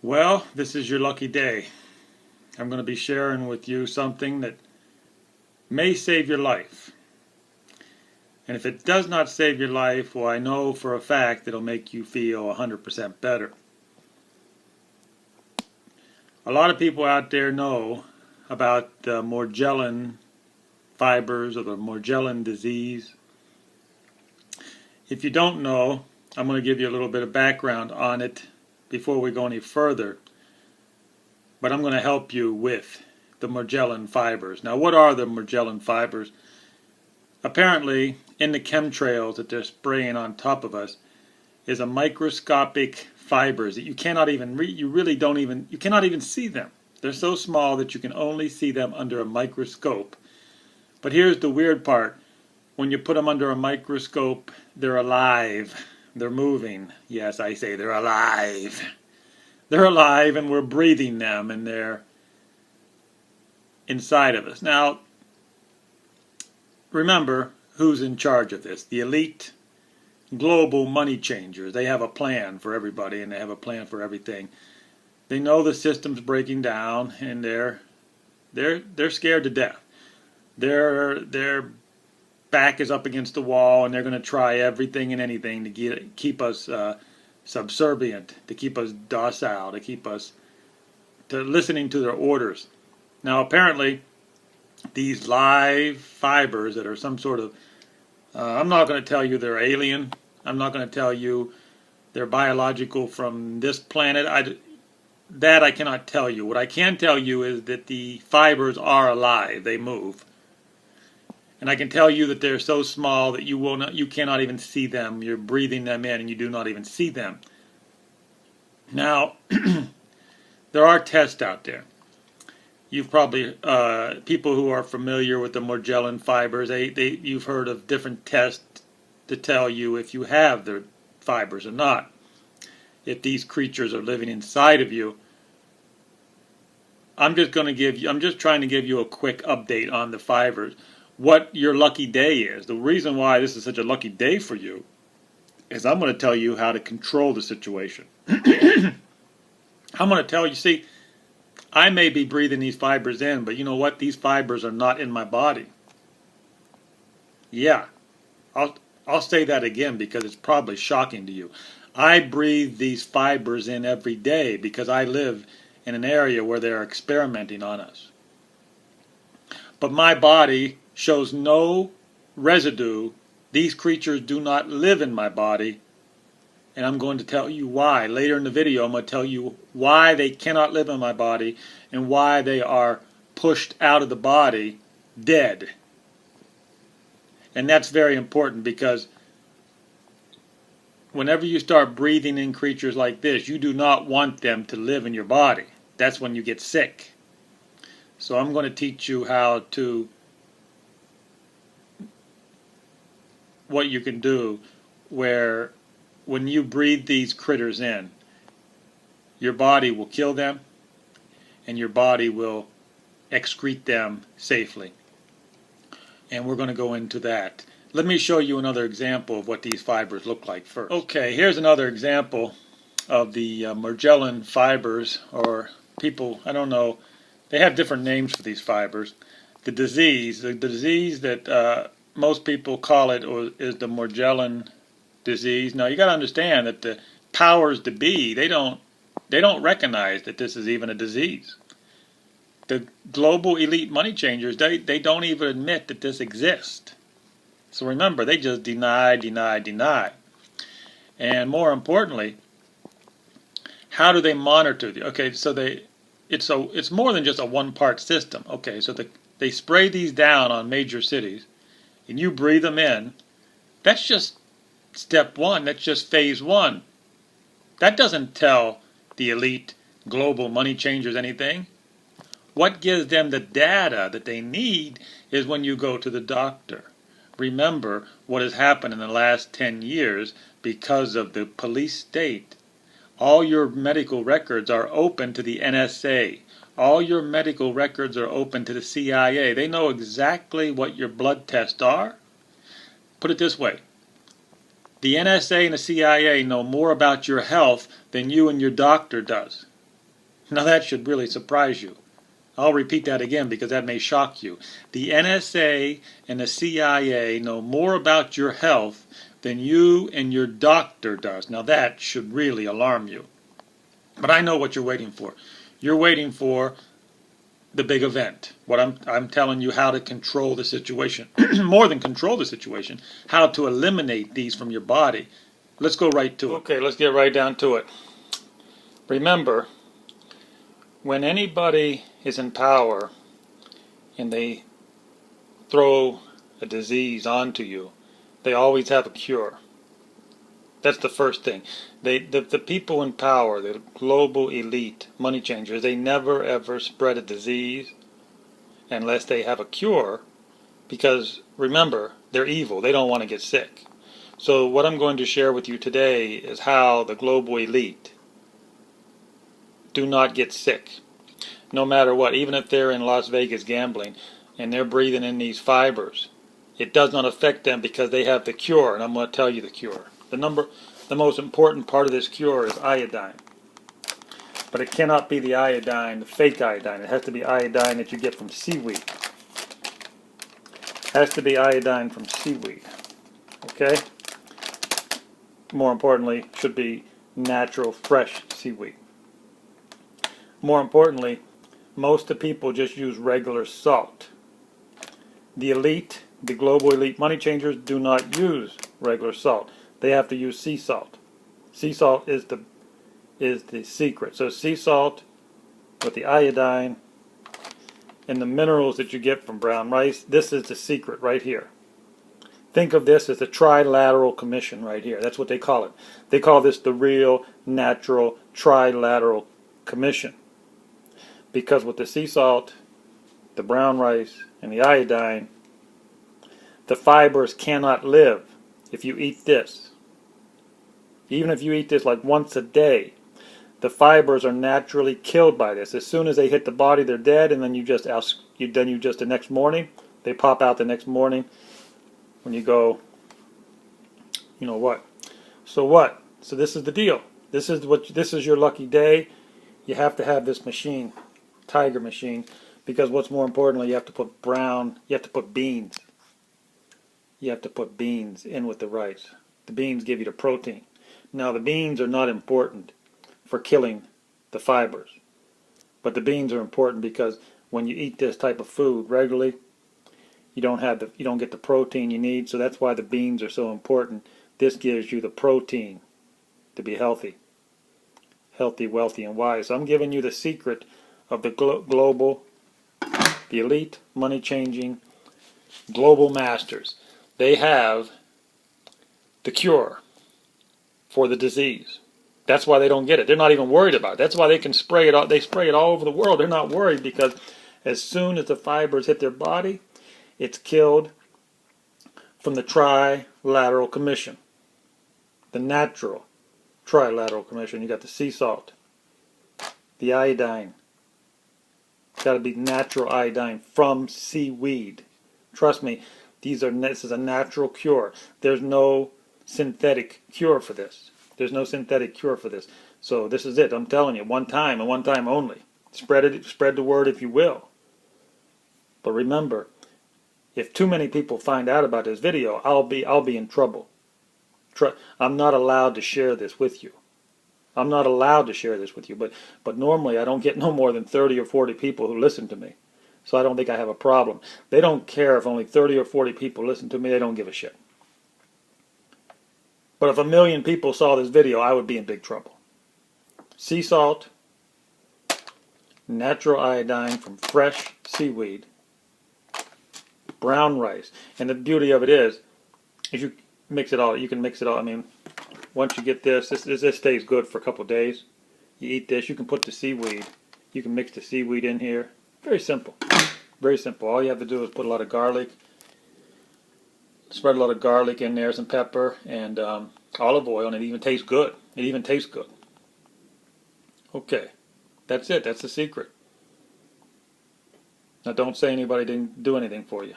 Well, this is your lucky day. I'm going to be sharing with you something that may save your life. And if it does not save your life, well, I know for a fact it'll make you feel 100% better. A lot of people out there know about the Morgellon fibers or the Morgellon disease. If you don't know, I'm going to give you a little bit of background on it before we go any further. But I'm going to help you with the Morgellon fibers. Now, what are the Morgellon fibers? Apparently, in the chemtrails that they're spraying on top of us is a microscopic fibers that you cannot even you cannot even see them. They're so small that you can only see them under a microscope. But here's the weird part. When you put them under a microscope, they're alive. They're moving. Yes, I say they're alive. They're alive and we're breathing them and they're inside of us. Now, remember who's in charge of this. The elite global money changers. They have a plan for everybody and they have a plan for everything. They know the system's breaking down and they're scared to death. Their back is up against the wall and they're going to try everything and anything to keep us subservient, to keep us docile, to keep us listening to their orders. Now, apparently, these live fibers that are some sort of, I'm not going to tell you they're alien. I'm not going to tell you they're biological from this planet. That I cannot tell you. What I can tell you is that the fibers are alive. They move. And I can tell you that they're so small that you cannot even see them. You're breathing them in and you do not even see them. Now, there are tests out there. You've probably, people who are familiar with the Morgellon fibers, you've heard of different tests to tell you if you have the fibers or not. If these creatures are living inside of you. I'm just trying to give you a quick update on the fibers. What your lucky day is. The reason why this is such a lucky day for you is I'm going to tell you how to control the situation. I'm going to tell you, see, I may be breathing these fibers in, but you know what? These fibers are not in my body. Yeah, I'll say that again because it's probably shocking to you. I breathe these fibers in every day because I live in an area where they're experimenting on us. But my body shows no residue. These creatures do not live in my body. And I'm going to tell you why. Later in the video, I'm going to tell you why they cannot live in my body and why they are pushed out of the body dead. And that's very important because whenever you start breathing in creatures like this, you do not want them to live in your body. That's when you get sick. So I'm going to teach you what you can do where when you breathe these critters in, your body will kill them and your body will excrete them safely. And we're going to go into that. Let me show you another example of what these fibers look like first. Okay, here's another example of the Morgellon fibers, or people, I don't know, they have different names for these fibers. The disease that most people call it is the Morgellon disease. Now you got to understand that the powers to be, they don't recognize that this is even a disease. The global elite money changers, they don't even admit that this exists. So remember, they just deny. And more importantly, how do they monitor the? Okay, so it's more than just a one-part system. Okay, so they spray these down on major cities, and you breathe them in. That's just step one. That's just phase one. That doesn't tell the elite global money changers anything. What gives them the data that they need is when you go to the doctor. Remember what has happened in the last 10 years because of the police state. All your medical records are open to the NSA. All your medical records are open to the CIA. They know exactly what your blood tests are. Put it this way. The NSA and the CIA know more about your health than you and your doctor does. Now that should really surprise you. I'll repeat that again because that may shock you. The NSA and the CIA know more about your health than you and your doctor does. Now that should really alarm you. But I know what you're waiting for. You're waiting for the big event. What I'm telling you how to control the situation. More than control the situation, how to eliminate these from your body. Let's go right to it. Okay, let's get right down to it. Remember, when anybody is in power and they throw a disease onto you, they always have a cure. That's the first thing. The people in power, the global elite money changers, they never ever spread a disease unless they have a cure, because remember, they're evil. They don't want to get sick. So what I'm going to share with you today is how the global elite do not get sick. No matter what, even if they're in Las Vegas gambling and they're breathing in these fibers, it does not affect them because they have the cure, and I'm going to tell you the cure. The most important part of this cure is iodine. But it cannot be the iodine, the fake iodine. It has to be iodine that you get from seaweed. It has to be iodine from seaweed. Okay? More importantly, should be natural, fresh seaweed. More importantly, most of the people just use regular salt. The elite, the global elite money changers, do not use regular salt. They have to use sea salt. Sea salt is the secret. So sea salt with the iodine and the minerals that you get from brown rice, this is the secret right here. Think of this as a trilateral commission right here. That's what they call it. They call this the real, natural, trilateral commission. Because with the sea salt, the brown rice, and the iodine, the fibers cannot live if you eat this. Even if you eat this like once a day, the fibers are naturally killed by this. As soon as they hit the body, they're dead, and then you just the next morning, they pop out the next morning when you go, you know what. So what? So this is the deal. This is your lucky day. You have to have this machine, Tiger machine, because what's more importantly, you have to put beans. You have to put beans in with the rice. The beans give you the protein. Now the beans are not important for killing the fibers, but the beans are important because when you eat this type of food regularly, you don't get the protein you need. So that's why the beans are so important. This gives you the protein to be healthy, wealthy, and wise. So I'm giving you the secret of the the elite money changing global masters. They have the cure for the disease. That's why they don't get it. They're not even worried about it. That's why they can spray it all. They spray it all over the world. They're not worried because as soon as the fibers hit their body, it's killed from the trilateral commission. The natural trilateral commission. You got the sea salt, the iodine. It's got to be natural iodine from seaweed. Trust me, this is a natural cure. There's no synthetic cure for this. There's no synthetic cure for this. So this is it. I'm telling you, one time and one time only. Spread the word if you will. But remember, if too many people find out about this video, I'll be in trouble. I'm not allowed to share this with you. I'm not allowed to share this with you. But normally I don't get no more than 30 or 40 people who listen to me. So I don't think I have a problem. They don't care if only 30 or 40 people listen to me. They don't give a shit. But if 1 million people saw this video, I would be in big trouble. Sea salt, natural iodine from fresh seaweed, brown rice. And the beauty of it is you mix it all. You can mix it all. I mean, once you get this stays good for a couple of days. You eat this. You can put the seaweed. You can mix the seaweed in here. Very simple. Very simple. All you have to do is put a lot of garlic. Spread a lot of garlic in there, some pepper, and olive oil, and it even tastes good. It even tastes good. Okay. That's it. That's the secret. Now don't say anybody didn't do anything for you.